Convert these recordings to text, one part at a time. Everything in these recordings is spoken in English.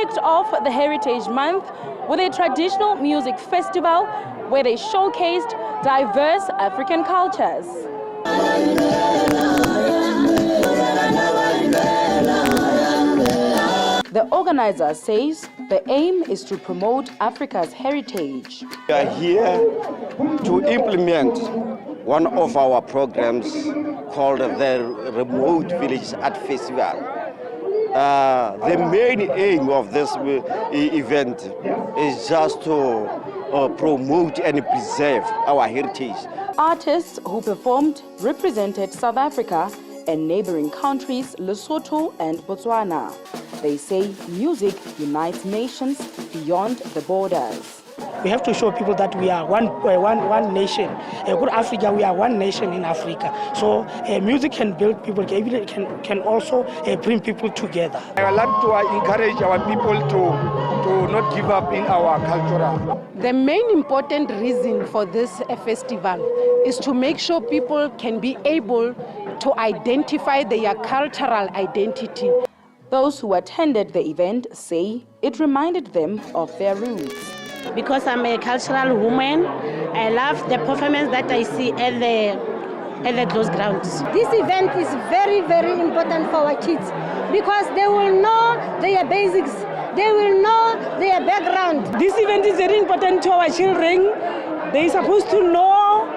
kicked off the Heritage Month with a traditional music festival where they showcased diverse African cultures. The organizer says the aim is to promote Africa's heritage. We are here to implement one of our programs called the Remote Village Art Festival. The main aim of this event is just to promote and preserve our heritage. Artists who performed represented South Africa and neighboring countries Lesotho and Botswana. They say music unites nations beyond the borders. We have to show people that we are one nation. Good Africa, we are one nation in Africa. So music can build people, can also bring people together. I would like to encourage our people to not give up in our culture. The main important reason for this festival is to make sure people can be able to identify their cultural identity. Those who attended the event say it reminded them of their roots. Because I'm a cultural woman, I love the performance that I see at the close grounds. This event is very, very important for our kids because they will know their basics, they will know their background. This event is very important to our children. They're supposed to know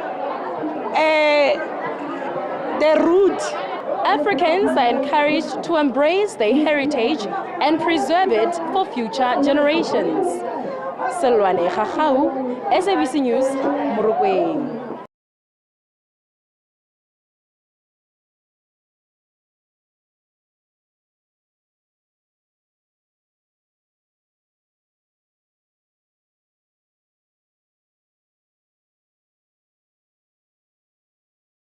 their roots. Africans are encouraged to embrace their heritage and preserve it for future generations. SABC News, Morokweng.